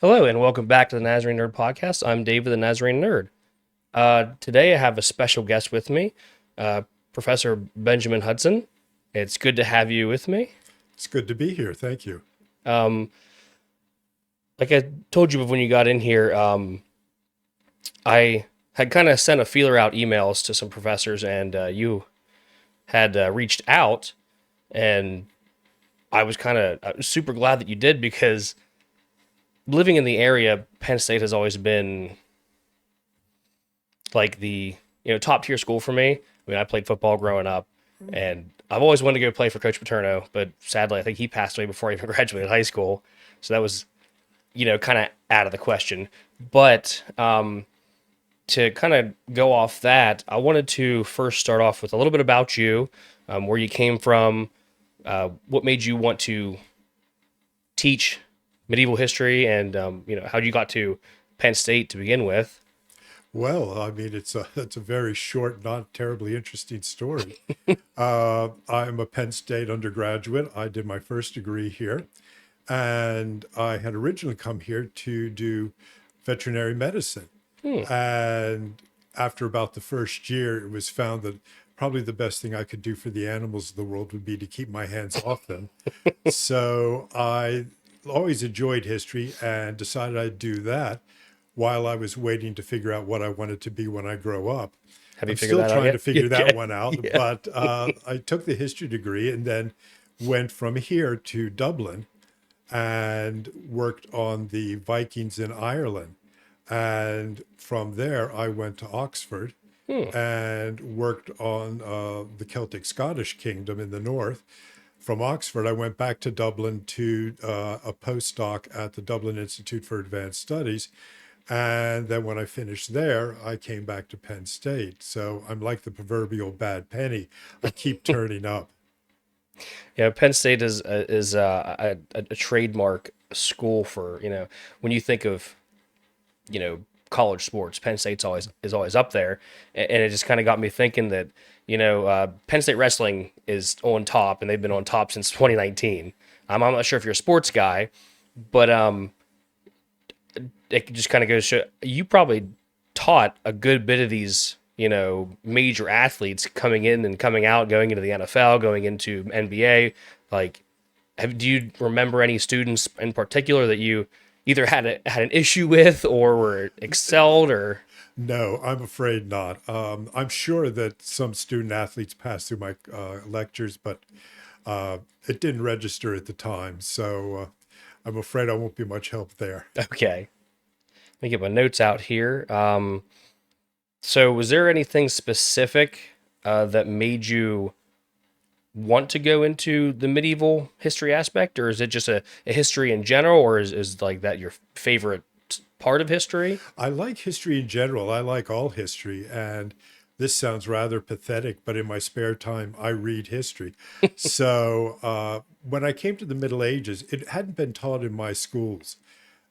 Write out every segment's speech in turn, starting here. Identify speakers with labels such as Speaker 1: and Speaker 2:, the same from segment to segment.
Speaker 1: Hello, and welcome back to the Nazarene Nerd Podcast. I'm David, the Nazarene Nerd. Today I have a special guest with me, uh, Professor Benjamin Hudson. It's good to have you with me.
Speaker 2: It's good to be here. Thank you.
Speaker 1: Um, like I told you when you got in here, I had kind of sent a feeler out emails to some professors, and you had reached out, and I was super glad that you did because living in the area, Penn State has always been like the top tier school for me. I mean, I played football growing up, and I've always wanted to go play for Coach Paterno, but sadly, I think he passed away before I even graduated high school, so that was kind of out of the question. But to kind of go off that, I wanted to first start off with a little bit about you, where you came from, what made you want to teach medieval history, and how you got to Penn State to begin with.
Speaker 2: Well, I mean, it's a very short, not terribly interesting story. I'm a Penn State undergraduate. I did my first degree here, and I had originally come here to do veterinary medicine. And after about the first year, it was found that probably the best thing I could do for the animals of the world would be to keep my hands off them. So I always enjoyed history and decided I'd do that while I was waiting to figure out what I wanted to be when I grow up.
Speaker 1: Have you
Speaker 2: I'm
Speaker 1: figured
Speaker 2: still
Speaker 1: that out
Speaker 2: trying to
Speaker 1: yet?
Speaker 2: figure that
Speaker 1: Okay.
Speaker 2: one out,
Speaker 1: Yeah.
Speaker 2: but I took the history degree and then went from here to Dublin and worked on the Vikings in Ireland. And from there, I went to Oxford
Speaker 1: Hmm.
Speaker 2: and worked on the Celtic Scottish Kingdom in the north. From Oxford, I went back to Dublin to a postdoc at the Dublin Institute for Advanced Studies. And then when I finished there, I came back to Penn State. So I'm like the proverbial bad penny. I keep turning up.
Speaker 1: Yeah, Penn State is a trademark school for when you think of college sports. Penn State's always up there, and it just kind of got me thinking that Penn State wrestling is on top, and they've been on top since 2019. I'm not sure if you're a sports guy, but it just kind of goes to show you probably taught a good bit of these major athletes coming in and coming out, going into the NFL, going into NBA. Like, do you remember any students in particular that you either had an issue with or were excelled or?
Speaker 2: No, I'm afraid not. I'm sure that some student athletes passed through my lectures, but it didn't register at the time. So I'm afraid I won't be much help there.
Speaker 1: Okay, let me get my notes out here. So was there anything specific that made you want to go into the medieval history aspect, or is it just a history in general, or is like that your favorite part of history?
Speaker 2: I like history in general. I like all history. And this sounds rather pathetic, but in my spare time, I read history. So when I came to the Middle Ages, it hadn't been taught in my schools.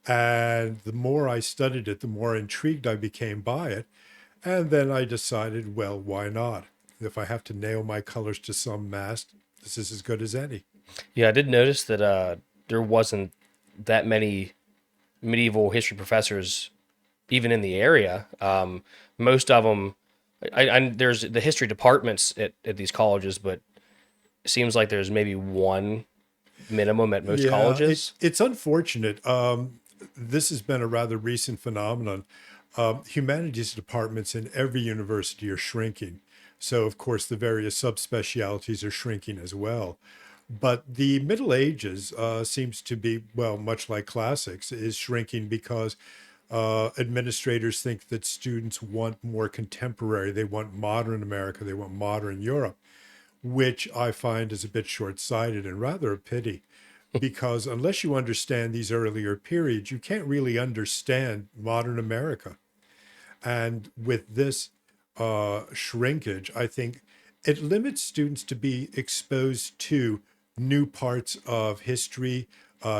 Speaker 2: And the more I studied it, the more intrigued I became by it. And then I decided, well, why not? If I have to nail my colors to some mast, this is as good as any.
Speaker 1: Yeah, I did notice that there wasn't that many medieval history professors even in the area. Most of them, there's the history departments at these colleges, but it seems like there's maybe one minimum at most
Speaker 2: Yeah,
Speaker 1: colleges.
Speaker 2: it's unfortunate. This has been a rather recent phenomenon. Humanities departments in every university are shrinking. So, of course, the various subspecialties are shrinking as well. But the Middle Ages seems to be, well, much like classics, is shrinking because administrators think that students want more contemporary. They want modern America. They want modern Europe, which I find is a bit short sighted and rather a pity because unless you understand these earlier periods, you can't really understand modern America. And with this shrinkage, I think it limits students to be exposed to new parts of history,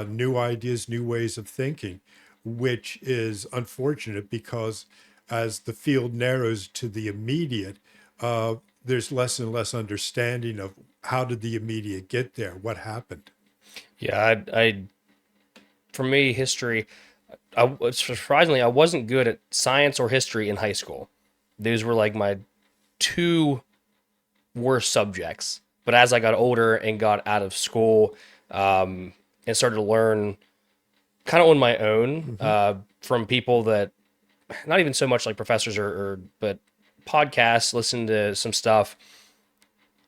Speaker 2: new ideas, new ways of thinking, which is unfortunate because as the field narrows to the immediate, there's less and less understanding of how did the immediate get there, what happened.
Speaker 1: Yeah, I for me, history. Surprisingly, I wasn't good at science or history in high school. Those were like my two worst subjects. But as I got older and got out of school, and started to learn kind of on my own,
Speaker 2: Hmm.
Speaker 1: from people that not even so much like professors but podcasts, listen to some stuff.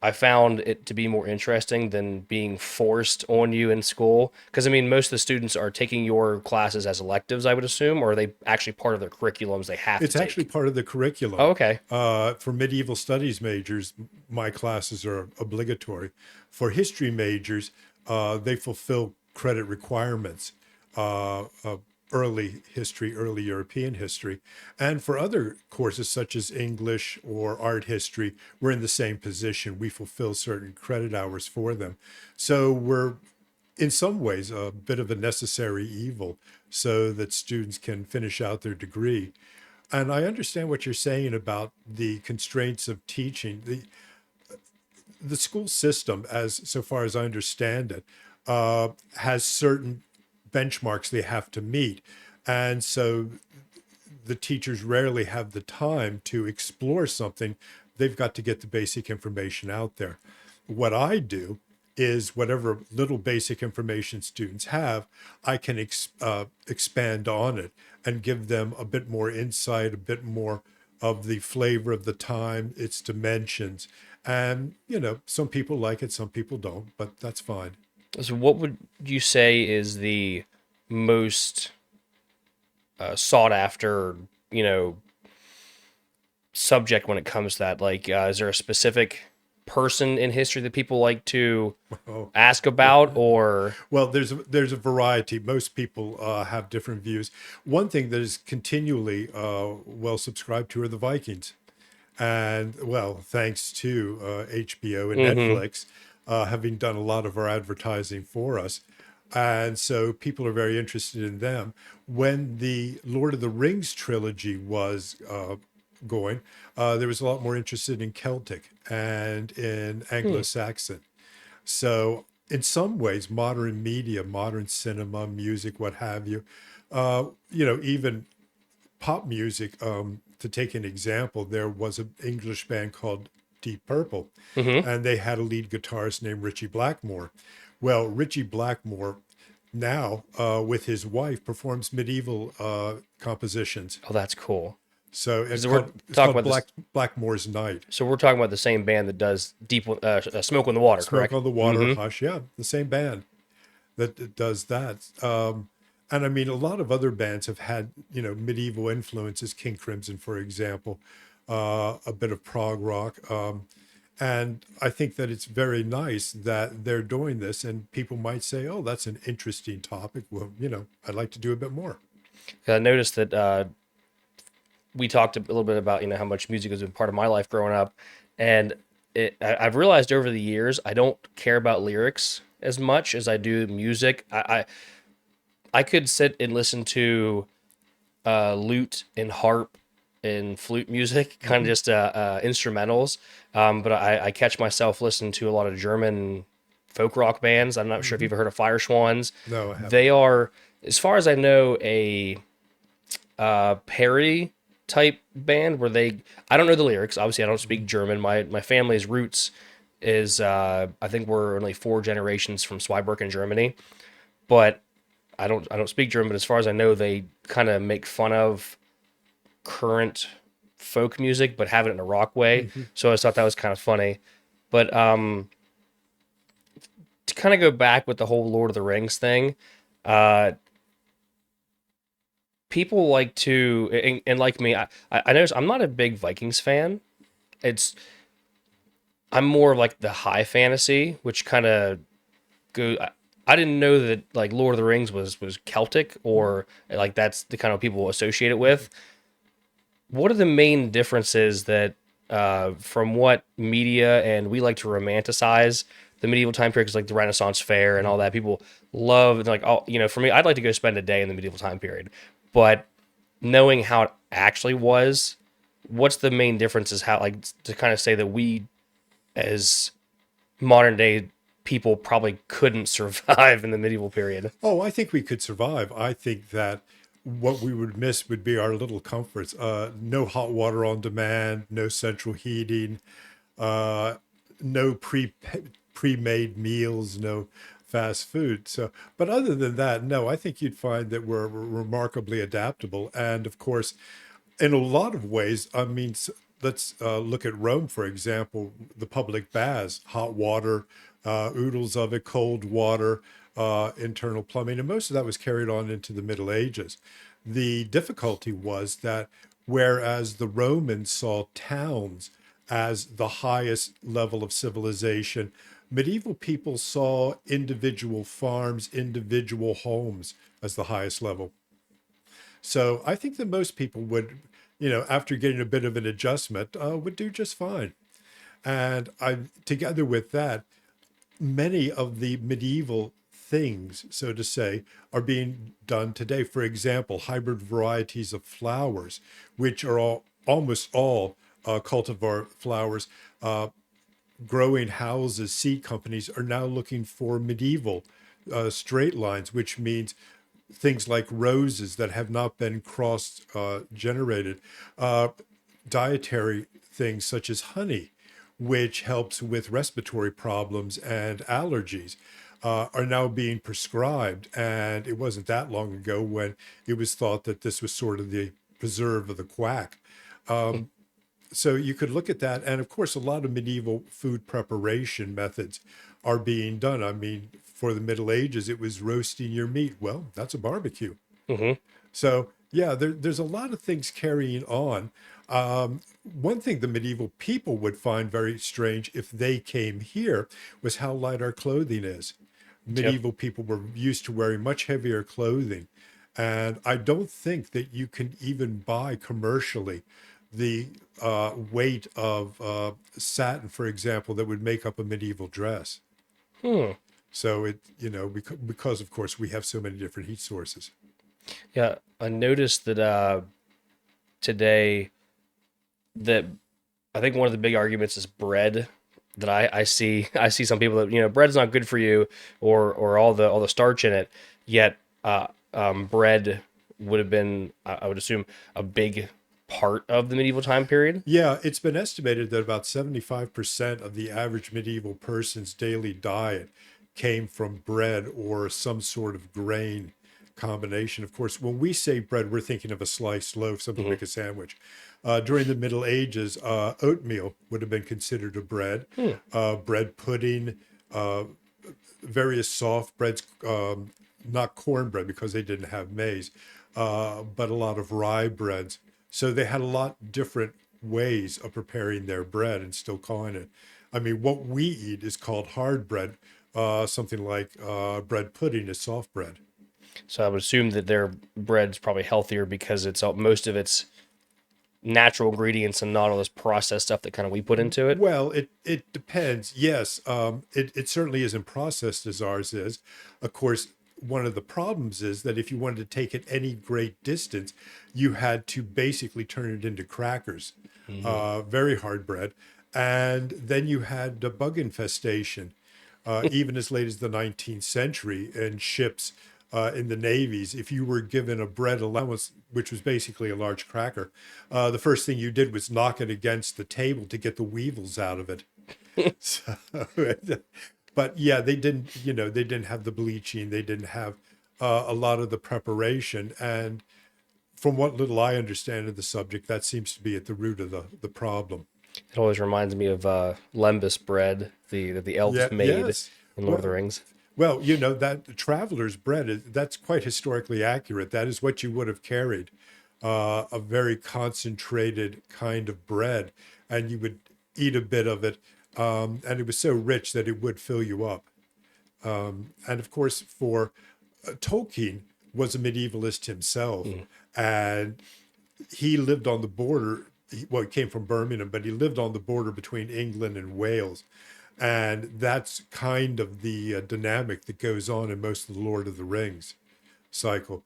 Speaker 1: I found it to be more interesting than being forced on you in school. Because I mean, most of the students are taking your classes as electives, I would assume, or are they actually part of their curriculums they have to
Speaker 2: It's actually
Speaker 1: take?
Speaker 2: part of the
Speaker 1: Oh,
Speaker 2: curriculum.
Speaker 1: okay.
Speaker 2: For medieval studies majors, my classes are obligatory. For history majors, they fulfill credit requirements, early history, early European history. And for other courses such as English or art history, we're in the same position. We fulfill certain credit hours for them. So we're in some ways a bit of a necessary evil so that students can finish out their degree. And I understand what you're saying about the constraints of teaching. The school system, as so far as I understand it, has certain benchmarks they have to meet. And so the teachers rarely have the time to explore something. They've got to get the basic information out there. What I do is whatever little basic information students have, I can expand on it and give them a bit more insight, a bit more of the flavor of the time, its dimensions. And, some people like it, some people don't, but that's fine.
Speaker 1: So, what would you say is the most sought after, you know, subject when it comes to that? Like, is there a specific person in history that people like to
Speaker 2: Oh,
Speaker 1: ask about, or
Speaker 2: well, there's a variety. Most people have different views. One thing that is continually well subscribed to are the Vikings, and well, thanks to HBO and
Speaker 1: mm-hmm.
Speaker 2: Netflix having done a lot of our advertising for us, and so people are very interested in them. When the Lord of the Rings trilogy was going, there was a lot more interested in Celtic and in
Speaker 1: Hmm.
Speaker 2: Anglo-Saxon. So, in some ways, modern media, modern cinema, music, what have you, even pop music, to take an example, there was an English band called Deep Purple,
Speaker 1: Mm-hmm.
Speaker 2: and they had a lead guitarist named Richie Blackmore. Well, Richie Blackmore now, with his wife, performs medieval compositions.
Speaker 1: Oh, that's cool.
Speaker 2: So it's
Speaker 1: Because we're
Speaker 2: called it's
Speaker 1: talking
Speaker 2: called
Speaker 1: about this.
Speaker 2: Blackmore's Night.
Speaker 1: So we're talking about the same band that does Smoke on the Water,
Speaker 2: Smoke
Speaker 1: correct?
Speaker 2: on the Water,
Speaker 1: Mm-hmm.
Speaker 2: Hush, yeah, the same band that does that. And I mean, a lot of other bands have had, medieval influences, King Crimson, for example, a bit of prog rock. And I think that it's very nice that they're doing this. And people might say, oh, that's an interesting topic. Well, I'd like to do a bit more.
Speaker 1: I noticed that we talked a little bit about how much music has been part of my life growing up, and I've realized over the years I don't care about lyrics as much as I do music. I could sit and listen to lute and harp and flute music, kind of
Speaker 2: Hmm.
Speaker 1: just instrumentals. But I catch myself listening to a lot of German folk rock bands. I'm not sure if
Speaker 2: Hmm.
Speaker 1: you've ever heard of Fire Swans.
Speaker 2: No, I haven't.
Speaker 1: They are, as far as I know, a parody type band where I don't know the lyrics. Obviously, I don't speak German. My family's roots is I think we're only four generations from Zweibrücken, Germany, but I don't speak German. But as far as I know, they kind of make fun of current folk music, but have it in a rock way.
Speaker 2: Hmm.
Speaker 1: So I just thought that was kind of funny. But to kind of go back with the whole Lord of the Rings thing, uh, people like to, and like me, I notice I'm not a big Vikings fan. It's I'm more of like the high fantasy, which kind of go. I didn't know that like Lord of the Rings was Celtic, or like that's the kind of people associate it with. What are the main differences that from what media, and we like to romanticize the medieval time period, 'cause like the Renaissance fair and all that, people love like, oh, for me, I'd like to go spend a day in the medieval time period, but knowing how it actually was, what's the main difference is how, like, to kind of say that we as modern day people probably couldn't survive in the medieval period.
Speaker 2: Oh, I think we could survive. I think that what we would miss would be our little comforts. No hot water on demand, no central heating, uh, no pre-made meals, no fast food. So, but other than that, no, I think you'd find that we're remarkably adaptable. And of course, in a lot of ways, I mean, let's look at Rome, for example, the public baths, hot water, oodles of it, cold water, internal plumbing, and most of that was carried on into the Middle Ages. The difficulty was that whereas the Romans saw towns as the highest level of civilization, medieval people saw individual farms, individual homes as the highest level. So I think that most people would, after getting a bit of an adjustment, would do just fine. And together with that, many of the medieval things, so to say, are being done today. For example, hybrid varieties of flowers, which are almost all cultivar flowers. Growing houses, seed companies are now looking for medieval straight lines, which means things like roses that have not been cross generated, dietary things such as honey, which helps with respiratory problems and allergies, are now being prescribed. And it wasn't that long ago when it was thought that this was sort of the preserve of the quack. So you could look at that. And of course, a lot of medieval food preparation methods are being done. I mean, for the Middle Ages, it was roasting your meat. Well, that's a barbecue.
Speaker 1: Hmm.
Speaker 2: So, yeah, there's a lot of things carrying on. One thing the medieval people would find very strange if they came here was how light our clothing is.
Speaker 1: Yep.
Speaker 2: Medieval people were used to wearing much heavier clothing. And I don't think that you can even buy commercially the weight of satin, for example, that would make up a medieval dress.
Speaker 1: Hmm.
Speaker 2: So because of course we have so many different heat sources.
Speaker 1: Yeah, I noticed that today that I think one of the big arguments is bread. That I see I see some people that bread's not good for you, or all the starch in it. Yet bread would have been, I would assume, a big part of the medieval time period.
Speaker 2: Yeah, it's been estimated that about 75% of the average medieval person's daily diet came from bread or some sort of grain combination. Of course, when we say bread, we're thinking of a sliced loaf, something to
Speaker 1: Hmm.
Speaker 2: make a sandwich. During the Middle Ages, oatmeal would have been considered a bread,
Speaker 1: Hmm.
Speaker 2: bread pudding, various soft breads, not cornbread because they didn't have maize, but a lot of rye breads. So they had a lot different ways of preparing their bread and still calling it. I mean, what we eat is called hard bread. Something like bread pudding is soft bread.
Speaker 1: So I would assume that their bread's probably healthier because most of its natural ingredients and not all this processed stuff that kind of we put into it.
Speaker 2: Well, it depends. Yes, it certainly isn't processed as ours is. Of course, one of the problems is that if you wanted to take it any great distance, you had to basically turn it into crackers,
Speaker 1: Hmm.
Speaker 2: very hard bread, and then you had the bug infestation, even as late as the 19th century, and ships. In the navies, if you were given a bread allowance, which was basically a large cracker, the first thing you did was knock it against the table to get the weevils out of it. So, but yeah, they didn't have the bleaching, they didn't have a lot of the preparation, and from what little I understand of the subject, that seems to be at the root of the problem.
Speaker 1: It always reminds me of lembas bread, that the elves
Speaker 2: Yeah,
Speaker 1: made
Speaker 2: yes.
Speaker 1: in Lord of the
Speaker 2: Well,
Speaker 1: Rings.
Speaker 2: well, that traveler's bread that's quite historically accurate. That is what you would have carried, a very concentrated kind of bread, and you would eat a bit of it, and it was so rich that it would fill you up. And of course, for Tolkien was a medievalist himself,
Speaker 1: Mm.
Speaker 2: and he lived on the border. Well, he came from Birmingham, but he lived on the border between England and Wales. And that's kind of the dynamic that goes on in most of the Lord of the Rings cycle.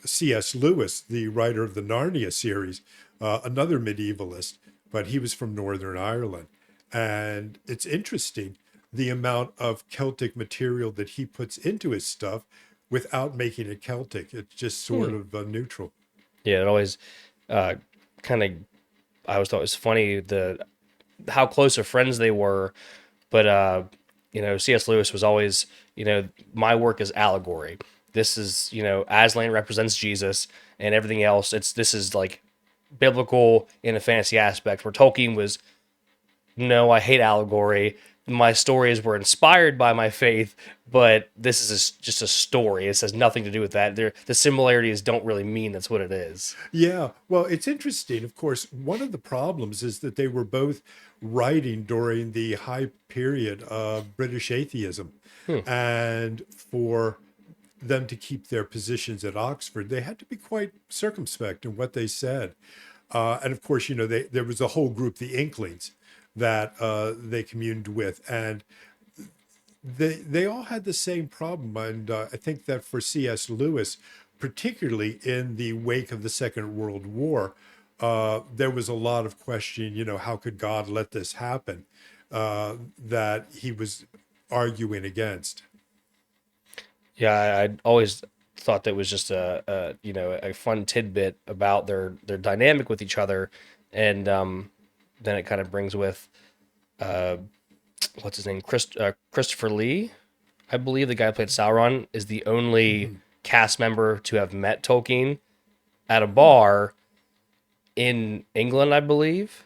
Speaker 2: C.S. Lewis, the writer of the Narnia series, another medievalist, but he was from Northern Ireland. And it's interesting the amount of Celtic material that he puts into his stuff, without making it Celtic. It's just sort of neutral.
Speaker 1: Yeah, it always kind of. I always thought it was funny the how close of friends they were, but C.S. Lewis was always, my work is allegory. This is, Aslan represents Jesus, and everything else. This is like biblical in a fantasy aspect. Where Tolkien was, no, I hate allegory. My stories were inspired by my faith, but this is just a story. It has nothing to do with that. The similarities don't really mean that's what it is.
Speaker 2: Yeah, well, it's interesting. Of course, one of the problems is that they were both writing during the high period of British atheism. And for them to keep their positions at Oxford, they had to be quite circumspect in what they said. And of course, there was a whole group, the Inklings, that they communed with. And they all had the same problem. And I think that for C.S. Lewis, particularly in the wake of the Second World War, there was a lot of question, how could God let this happen, that he was arguing against.
Speaker 1: Yeah, I always thought that was just a fun tidbit about their dynamic with each other, and then it kind of brings with uh, what's his name, Christopher Lee, I believe the guy who played Sauron is the only cast member to have met Tolkien at a bar in England, I believe.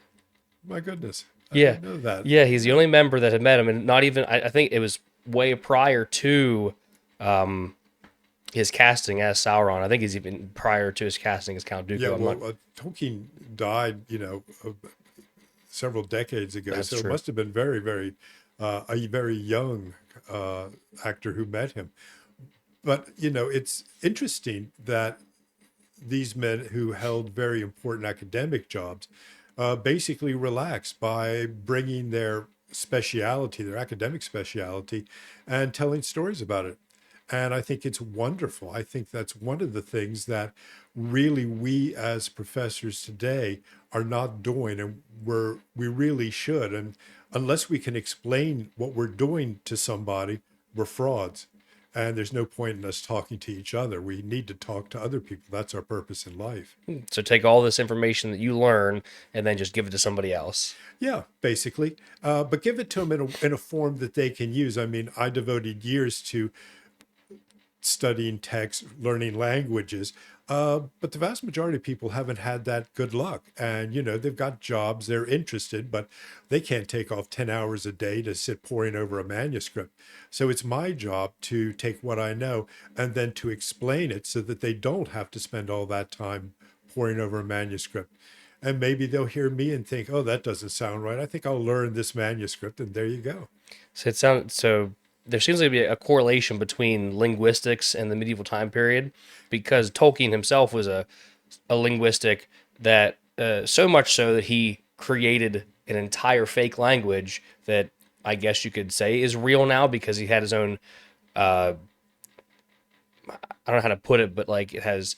Speaker 2: My goodness, I
Speaker 1: Yeah,
Speaker 2: didn't know that.
Speaker 1: yeah, he's the only member that had met him, and not even I think it was way prior to his casting as Sauron. I think he's even prior to his casting as Count
Speaker 2: Yeah,
Speaker 1: Dooku. I'm not.
Speaker 2: well, Tolkien died, several decades ago,
Speaker 1: That's
Speaker 2: so it
Speaker 1: true.
Speaker 2: must have been very, very a very young actor who met him. But it's interesting that these men who held very important academic jobs basically relaxed by bringing their speciality, their academic speciality, and telling stories about it. And I think it's wonderful. I think that's one of the things that really we as professors today are not doing, and we really should. And unless we can explain what we're doing to somebody, we're frauds. And there's no point in us talking to each other. We need to talk to other people. That's our purpose in life.
Speaker 1: So take all this information that you learn and then just give it to somebody else.
Speaker 2: Yeah, basically. But give it to them in a form that they can use. I mean, I devoted years to studying text, learning languages. But the vast majority of people haven't had that good luck. And, they've got jobs, they're interested, but they can't take off 10 hours a day to sit poring over a manuscript. So it's my job to take what I know and then to explain it so that they don't have to spend all that time poring over a manuscript. And maybe they'll hear me and think, oh, that doesn't sound right. I think I'll learn this manuscript. And there you go.
Speaker 1: So there seems to be a correlation between linguistics and the medieval time period because Tolkien himself was a linguistic that so much so that he created an entire fake language that I guess you could say is real now because he had his own I don't know how to put it, but like it has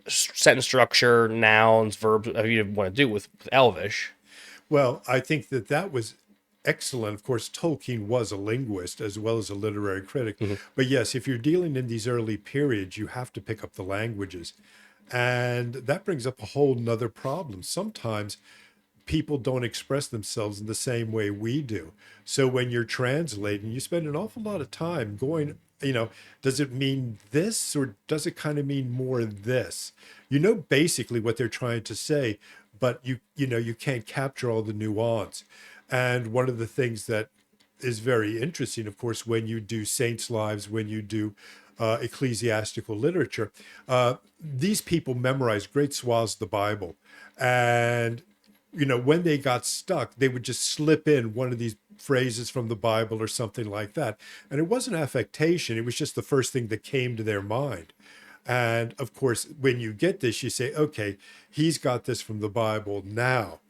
Speaker 1: sentence structure, nouns, verbs, whatever you want to do with Elvish.
Speaker 2: Well, I think that was excellent. Of course, Tolkien was a linguist as well as a literary critic. But yes, if you're dealing in these early periods, you have to pick up the languages. And that brings up a whole nother problem. Sometimes people don't express themselves in the same way we do. So when you're translating, you spend an awful lot of time going, does it mean this or does it kind of mean more this? Basically what they're trying to say, but you can't capture all the nuance. And one of the things that is very interesting, of course, when you do saints' lives, when you do ecclesiastical literature, these people memorize great swaths of the Bible. And when they got stuck, they would just slip in one of these phrases from the Bible or something like that. And it wasn't affectation, it was just the first thing that came to their mind. And of course, when you get this, you say, okay, he's got this from the Bible. Now,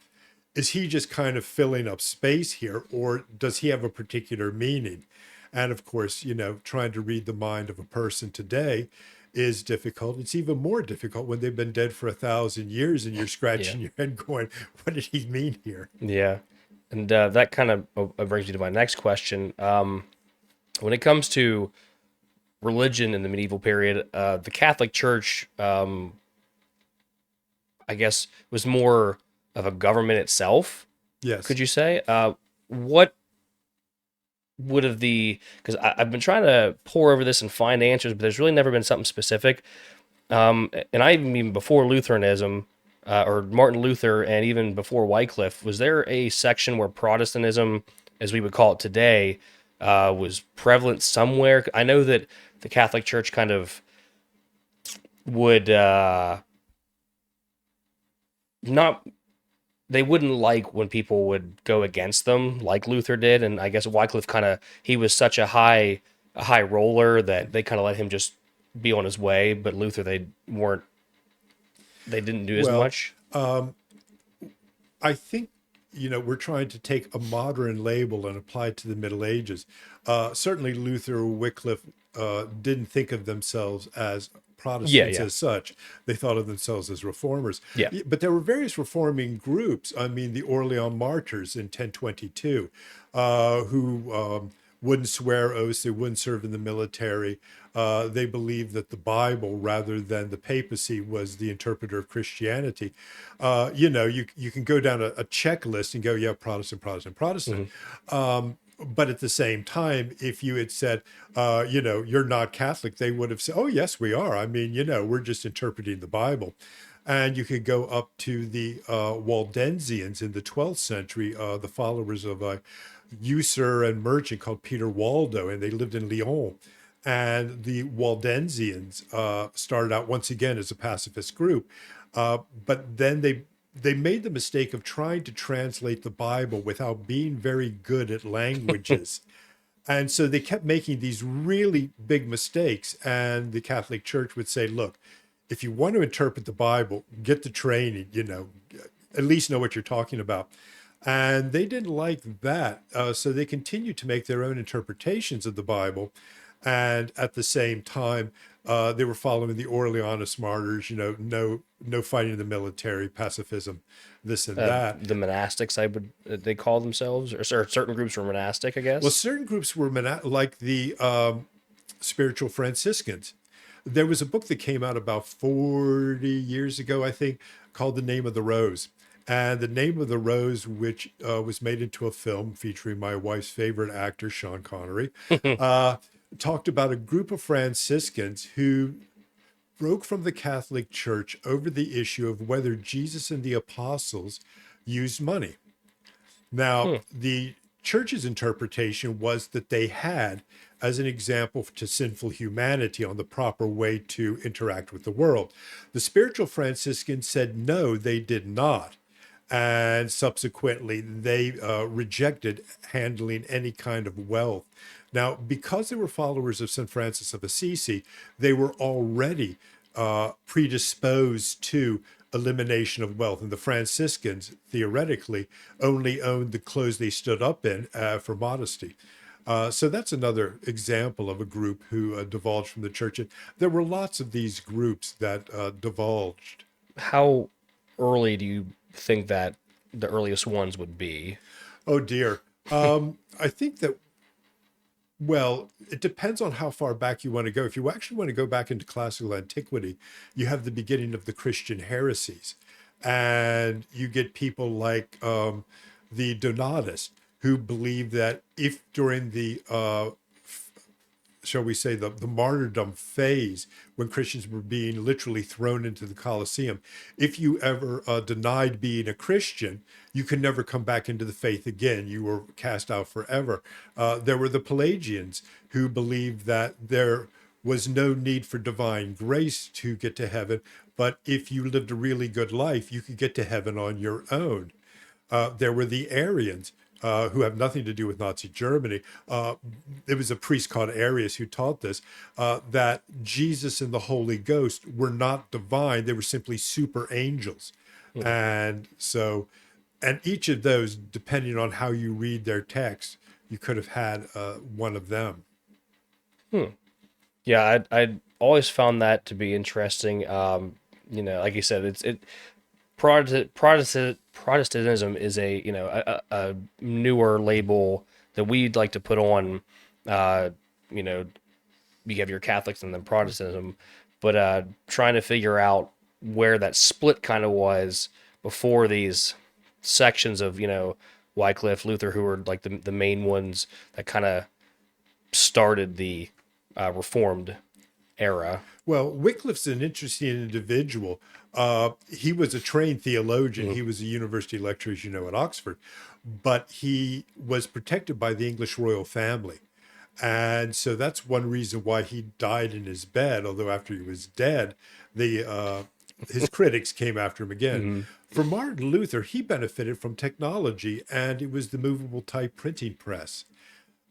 Speaker 2: is he just kind of filling up space here, or does he have a particular meaning? And of course, trying to read the mind of a person today is difficult. It's even more difficult when they've been dead for 1,000 years and you're
Speaker 1: Yeah.
Speaker 2: scratching your head going, what did he mean here?
Speaker 1: Yeah. And that kind of brings me to my next question. When it comes to religion in the medieval period. The Catholic Church, I guess, was more of a government itself.
Speaker 2: Yes.
Speaker 1: Could you say? What would have the because I've been trying to pore over this and find answers, but there's really never been something specific. And I even before Lutheranism, or Martin Luther, and even before Wycliffe, was there a section where Protestantism, as we would call it today, was prevalent somewhere? I know that the Catholic Church kind of would not. They wouldn't like when people would go against them, like Luther did, and I guess Wycliffe kind of he was such a high roller that they kind of let him just be on his way. But Luther, they didn't do as
Speaker 2: Well,
Speaker 1: much.
Speaker 2: I think, we're trying to take a modern label and apply it to the Middle Ages. Certainly, Luther or Wycliffe didn't think of themselves as
Speaker 1: Yeah,
Speaker 2: Protestants
Speaker 1: yeah,
Speaker 2: as such. They thought of themselves as reformers.
Speaker 1: yeah.
Speaker 2: But there were various reforming groups. I mean, the Orleans Martyrs in 1022, who wouldn't swear oaths, they wouldn't serve in the military. They believed that the Bible, rather than the papacy, was the interpreter of Christianity. You can go down a checklist and go, yeah, Protestant, Protestant, Protestant.
Speaker 1: Mhm.
Speaker 2: But at the same time, if you had said, you're not Catholic, they would have said, oh, yes, we are. I mean, we're just interpreting the Bible. And you could go up to the Waldensians in the 12th century, the followers of a usurer and merchant called Peter Waldo, and they lived in Lyon. And the Waldensians started out once again as a pacifist group, but then they made the mistake of trying to translate the Bible without being very good at languages. And so they kept making these really big mistakes. And the Catholic Church would say, look, if you want to interpret the Bible, get the training, at least know what you're talking about. And they didn't like that. So they continued to make their own interpretations of the Bible. And at the same time, they were following the Orleanist martyrs, no fighting in the military, pacifism, this and that.
Speaker 1: The monastics, I would they call themselves, or certain groups were monastic, I
Speaker 2: Well,
Speaker 1: guess.
Speaker 2: certain groups were like the spiritual Franciscans. There was a book that came out about 40 years ago, I think, called The Name of the Rose. And The Name of the Rose, which was made into a film featuring my wife's favorite actor, Sean Connery, uh, talked about a group of Franciscans who broke from the Catholic Church over the issue of whether Jesus and the apostles used money. Now,
Speaker 1: Hmm.
Speaker 2: the church's interpretation was that they had, as an example to sinful humanity on the proper way to interact with the world. The spiritual Franciscans said no, they did not. And subsequently, they rejected handling any kind of wealth. Now, because they were followers of St. Francis of Assisi, they were already predisposed to elimination of wealth. And the Franciscans, theoretically, only owned the clothes they stood up in for modesty. So that's another example of a group who divulged from the church. And there were lots of these groups that divulged.
Speaker 1: How early do you think that the earliest ones would be?
Speaker 2: Oh dear. I think that, well, it depends on how far back you want to go. If you actually want to go back into classical antiquity, you have the beginning of the Christian heresies. And you get people like the Donatists who believe that if during the shall we say, the martyrdom phase when Christians were being literally thrown into the Colosseum. If you ever denied being a Christian, you could never come back into the faith again. You were cast out forever. There were the Pelagians who believed that there was no need for divine grace to get to heaven, but if you lived a really good life, you could get to heaven on your own. There were the Arians, who have nothing to do with Nazi Germany. There was a priest called Arius who taught this, that Jesus and the Holy Ghost were not divine. They were simply super angels.
Speaker 1: Hmm.
Speaker 2: And so, and each of those, depending on how you read their text, you could have had one of them.
Speaker 1: Hmm. Yeah, I always found that to be interesting. Like you said, Protestantism is a newer label that we'd like to put on, uh, you know, you have your Catholics and then Protestantism, but trying to figure out where that split kind of was before these sections of, Wycliffe, Luther, who were like the main ones that kind of started the Reformed era.
Speaker 2: Well, Wycliffe's an interesting individual. He was a trained theologian. He was a university lecturer, as you know, at Oxford, but he was protected by the English royal family. And so that's one reason why he died in his bed, although after he was dead, his critics came after him again. For Martin Luther, he benefited from technology, and it was the movable type printing press.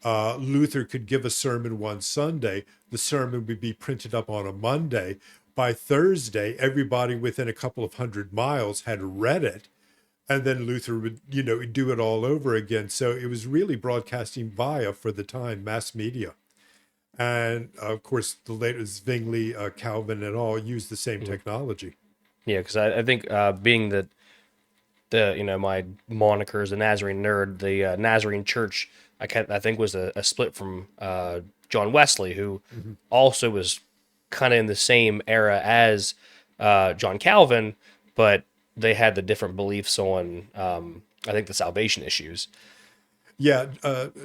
Speaker 2: Luther could give a sermon one Sunday. The sermon would be printed up on a Monday. By Thursday, everybody within a couple of 100 miles had read it. And then Luther would, do it all over again. So it was really broadcasting via, for the time, mass media. And of course, the later Zwingli, Calvin, and all used the same technology.
Speaker 1: Yeah, because I think being that my moniker is a Nazarene nerd, the Nazarene Church I think was a split from John Wesley, who also was kind of in the same era as John Calvin, but they had the different beliefs on I think the salvation issues.
Speaker 2: Yeah,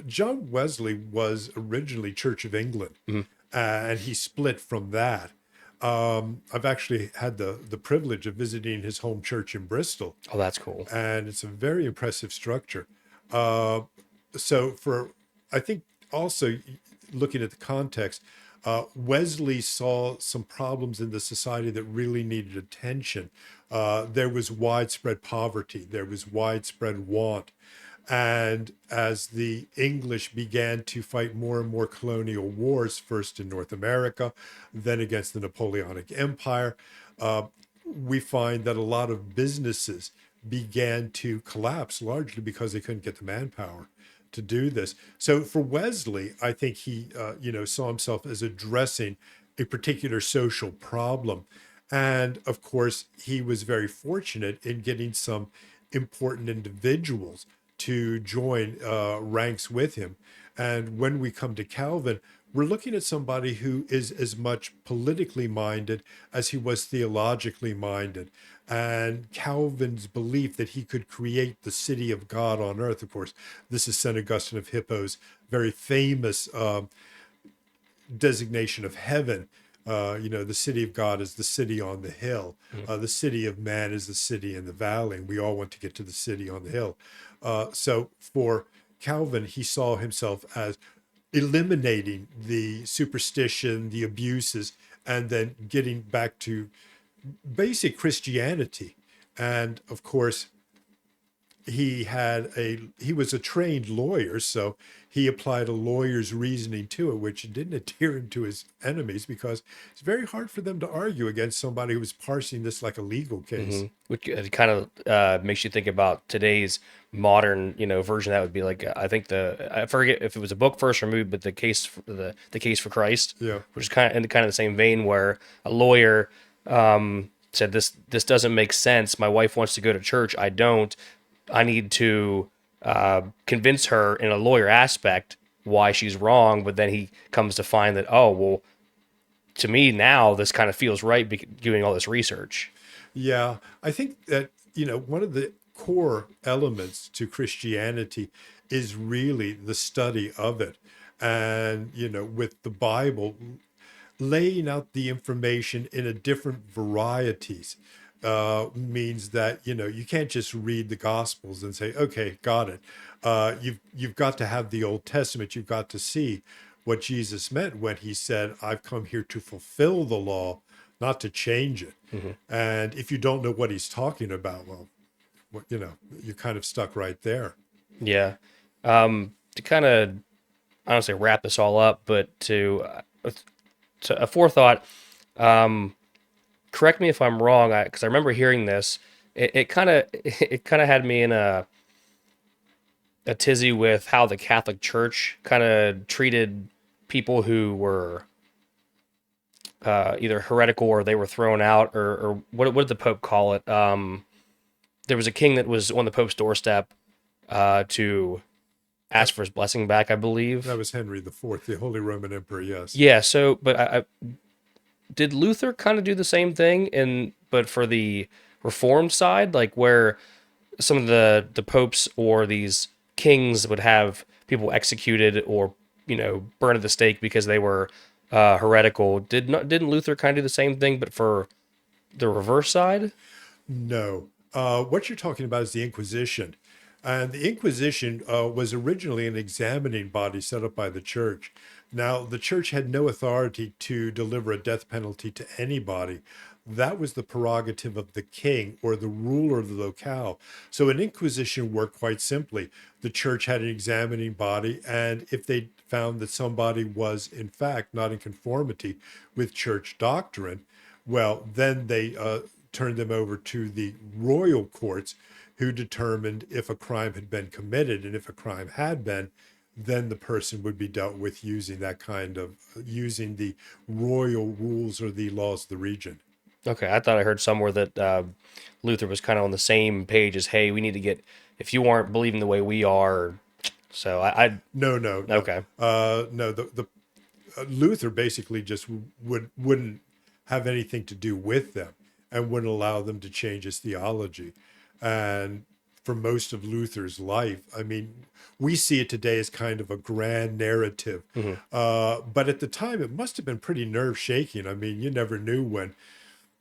Speaker 2: John Wesley was originally Church of England, and he split from that. I've actually had the privilege of visiting his home church in Bristol.
Speaker 1: Oh, that's cool.
Speaker 2: And it's a very impressive structure. I think also looking at the context, Wesley saw some problems in the society that really needed attention. There was widespread poverty, there was widespread want. And as the English began to fight more and more colonial wars, first in North America, then against the Napoleonic Empire, we find that a lot of businesses began to collapse, largely because they couldn't get the manpower to do this. So for Wesley, I think he, saw himself as addressing a particular social problem. And of course, he was very fortunate in getting some important individuals to join ranks with him. And when we come to Calvin, we're looking at somebody who is as much politically minded as he was theologically minded. And Calvin's belief that he could create the city of God on earth, of course, this is St. Augustine of Hippo's very famous designation of heaven. The city of God is the city on the hill. The city of man is the city in the valley. And we all want to get to the city on the hill. So for Calvin, he saw himself as eliminating the superstition, the abuses, and then getting back to basic Christianity. And of course, he was a trained lawyer, so he applied a lawyer's reasoning to it, which didn't endear him to his enemies, because it's very hard for them to argue against somebody who was parsing this like a legal case.
Speaker 1: Which kind of makes you think about today's modern, version. That would be like I think I forget if it was a book first or movie, but the case for the case for Christ,
Speaker 2: Yeah.
Speaker 1: which is kind of the same vein, where a lawyer said this doesn't make sense. My wife wants to go to church. I don't. I need to convince her in a lawyer aspect why she's wrong. But then he comes to find that, oh, well, to me now, this kind of feels right doing all this research.
Speaker 2: Yeah, I think that, one of the core elements to Christianity is really the study of it. And, with the Bible, laying out the information in a different varieties means that, you can't just read the Gospels and say, okay, got it. You've got to have the Old Testament. You've got to see what Jesus meant when he said, I've come here to fulfill the law, not to change it. And if you don't know what he's talking about, well, you're kind of stuck right there.
Speaker 1: Yeah. To kind of, I don't say wrap this all up, but to a forethought, correct me if I'm wrong, because I remember hearing this. It kind of had me in a tizzy with how the Catholic Church kind of treated people who were either heretical or they were thrown out, or what did the Pope call it? There was a king that was on the Pope's doorstep to asked for his blessing back, I believe.
Speaker 2: That was Henry the Fourth, the Holy Roman Emperor. Yes.
Speaker 1: Yeah. So, but did Luther kind of do the same thing, but for the Reformed side, like where some of the popes or these kings would have people executed or burned at the stake because they were heretical. Didn't Luther kind of do the same thing, but for the reverse side?
Speaker 2: No. What you're talking about is the Inquisition. And the Inquisition was originally an examining body set up by the church. Now, the church had no authority to deliver a death penalty to anybody. That was the prerogative of the king or the ruler of the locale. So an inquisition worked quite simply. The church had an examining body, and if they found that somebody was, in fact, not in conformity with church doctrine, well, then they turned them over to the royal courts, who determined if a crime had been committed. And if a crime had been, then the person would be dealt with using using the royal rules or the laws of the region.
Speaker 1: Okay, I thought I heard somewhere that Luther was kind of on the same page as, hey, we need to get, if you aren't believing the way we are. So
Speaker 2: No, no, no.
Speaker 1: okay.
Speaker 2: No, the Luther basically just wouldn't have anything to do with them and wouldn't allow them to change his theology. And for most of Luther's life, I mean, we see it today as kind of a grand narrative. But at the time, it must have been pretty nerve shaking. I mean, you never knew when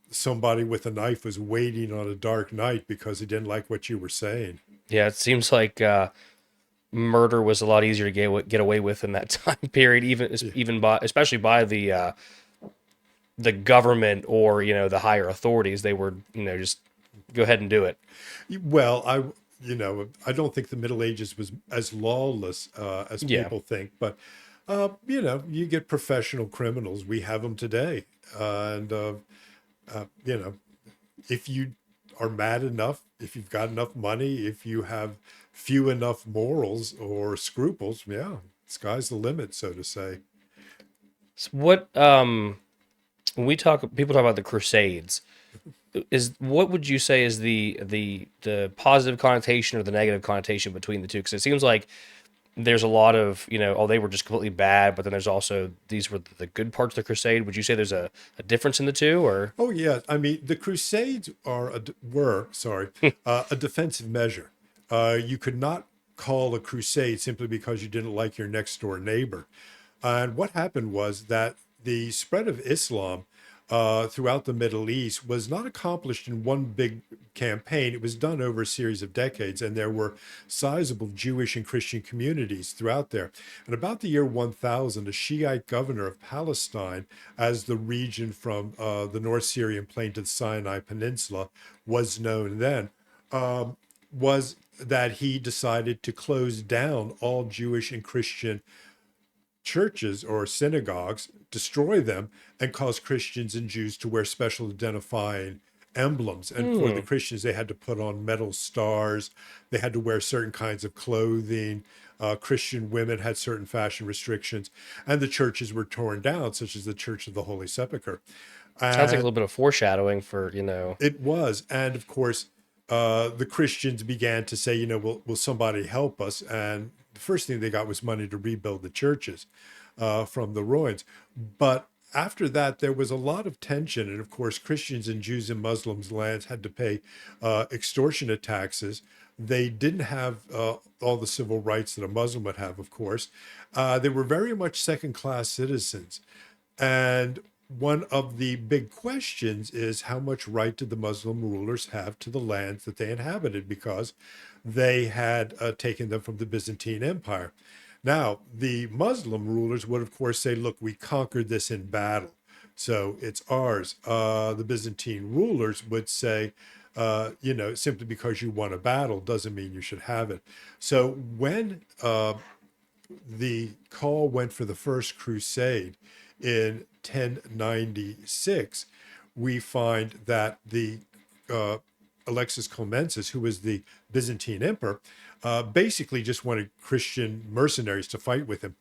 Speaker 2: somebody with a knife was waiting on a dark night because he didn't like what you were saying.
Speaker 1: Yeah, it seems like murder was a lot easier to get away with in that time period, even by especially by the government or the higher authorities. They were just go ahead and do it.
Speaker 2: Well, I don't think the Middle Ages was as lawless as
Speaker 1: Yeah,
Speaker 2: people think, but you get professional criminals. We have them today, and you know, if you are mad enough, if you've got enough money, if you have few enough morals or scruples, yeah, sky's the limit, so to say.
Speaker 1: so what when people talk about the Crusades, is what would you say is the positive connotation or the negative connotation between the two? Because it seems like there's a lot of oh, they were just completely bad, but then there's also these were the good parts of the crusade. Would you say there's a difference in the two, or
Speaker 2: Oh yeah, I mean the Crusades were a defensive measure. You could not call a crusade simply because you didn't like your next door neighbor. And what happened was that the spread of Islam throughout the Middle East was not accomplished in one big campaign. It was done over a series of decades, and there were sizable Jewish and Christian communities throughout there. And about the year 1000, a Shiite governor of Palestine, as the region from the North Syrian plain to the Sinai Peninsula was known then, was that he decided to close down all Jewish and Christian churches or synagogues, destroy them, and cause Christians and Jews to wear special identifying emblems. And for the Christians, they had to put on metal stars, they had to wear certain kinds of clothing. Christian women had certain fashion restrictions, and the churches were torn down, such as the Church of the Holy Sepulchre.
Speaker 1: sounds like a
Speaker 2: And
Speaker 1: little bit of foreshadowing for
Speaker 2: it was. And of course, the Christians began to say, will somebody help us? And the first thing they got was money to rebuild the churches from the ruins. But after that, there was a lot of tension. And of course, Christians and Jews and Muslims' lands had to pay extortionate taxes. They didn't have all the civil rights that a Muslim would have, of course. They were very much second class citizens. And one of the big questions is how much right did the Muslim rulers have to the lands that they inhabited because they had taken them from the Byzantine Empire. Now, the Muslim rulers would, of course, say, look, we conquered this in battle, so it's ours. The Byzantine rulers would say, simply because you won a battle doesn't mean you should have it. So when the call went for the First Crusade in 1096, we find that the Alexis Comnenus, who was the Byzantine emperor, basically just wanted Christian mercenaries to fight with him.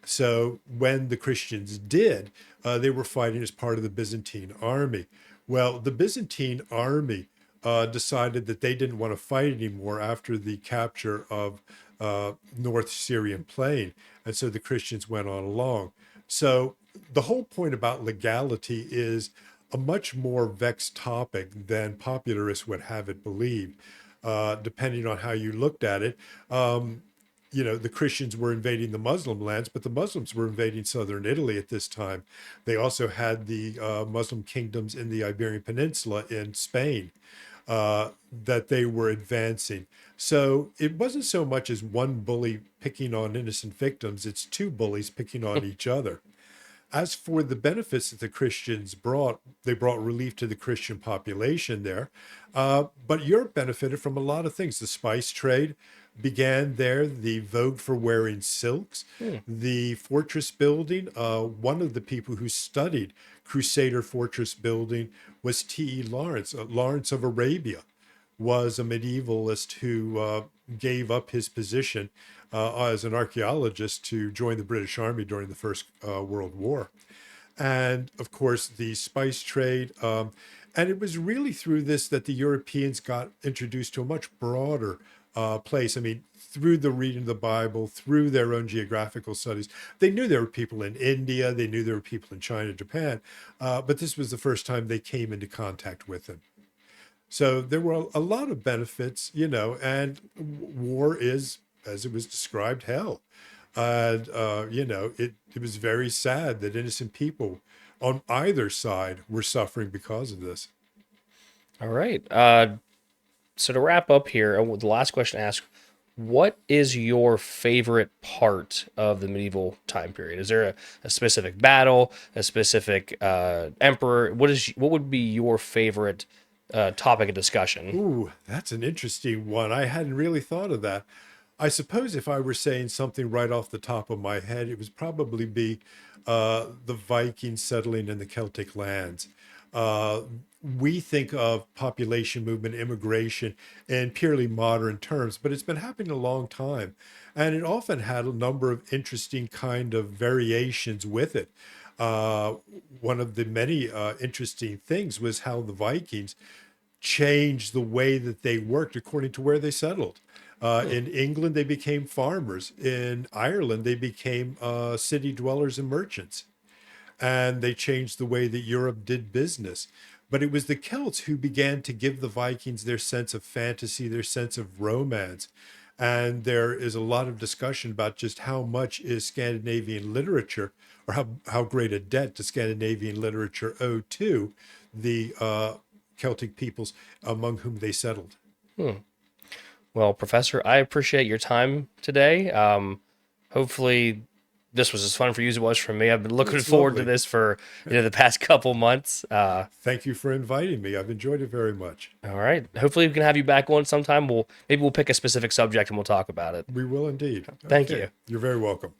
Speaker 2: So when the Christians did, they were fighting as part of the Byzantine army. Well, the Byzantine army decided that they didn't want to fight anymore after the capture of North Syrian plain. And so the Christians went on along. So the whole point about legality is a much more vexed topic than popularists would have it believed, depending on how you looked at it. The Christians were invading the Muslim lands, but the Muslims were invading southern Italy at this time. They also had the Muslim kingdoms in the Iberian Peninsula in Spain that they were advancing. So it wasn't so much as one bully picking on innocent victims, it's two bullies picking on each other. As for the benefits that the Christians brought, they brought relief to the Christian population there. But Europe benefited from a lot of things. The spice trade began there, the vogue for wearing silks, the fortress building. One of the people who studied Crusader fortress building was T.E. Lawrence. Lawrence of Arabia was a medievalist who gave up his position as an archaeologist to join the British Army during the First World War. And of course, the spice trade. And it was really through this that the Europeans got introduced to a much broader place. I mean, through the reading of the Bible, through their own geographical studies. They knew there were people in India, they knew there were people in China, Japan, but this was the first time they came into contact with them. So there were a lot of benefits, and war is, as it was described, hell. And, it was very sad that innocent people on either side were suffering because of this.
Speaker 1: All right. So to wrap up here, the last question to ask, what is your favorite part of the medieval time period? Is there a specific battle, a specific emperor? What would be your favorite topic of discussion?
Speaker 2: Ooh, that's an interesting one. I hadn't really thought of that. I suppose if I were saying something right off the top of my head, it would probably be the Vikings settling in the Celtic lands. Uh, we think of population movement, immigration in purely modern terms, but it's been happening a long time. And it often had a number of interesting kind of variations with it. Uh, One of the many interesting things was how the Vikings changed the way that they worked according to where they settled. In England, they became farmers. In Ireland, they became city dwellers and merchants. And they changed the way that Europe did business. But it was the Celts who began to give the Vikings their sense of fantasy, their sense of romance. And there is a lot of discussion about just how much is Scandinavian literature, or how great a debt does Scandinavian literature owe to the Celtic peoples among whom they settled.
Speaker 1: Well, Professor, I appreciate your time today. Hopefully, this was as fun for you as it was for me. I've been looking
Speaker 2: It's
Speaker 1: forward to
Speaker 2: lovely.
Speaker 1: this for the past couple months.
Speaker 2: Thank you for inviting me. I've enjoyed it very much.
Speaker 1: All right. Hopefully, we can have you back on sometime. Maybe we'll pick a specific subject and we'll talk about it.
Speaker 2: We will indeed.
Speaker 1: Thank
Speaker 2: Okay.
Speaker 1: you.
Speaker 2: You're very welcome.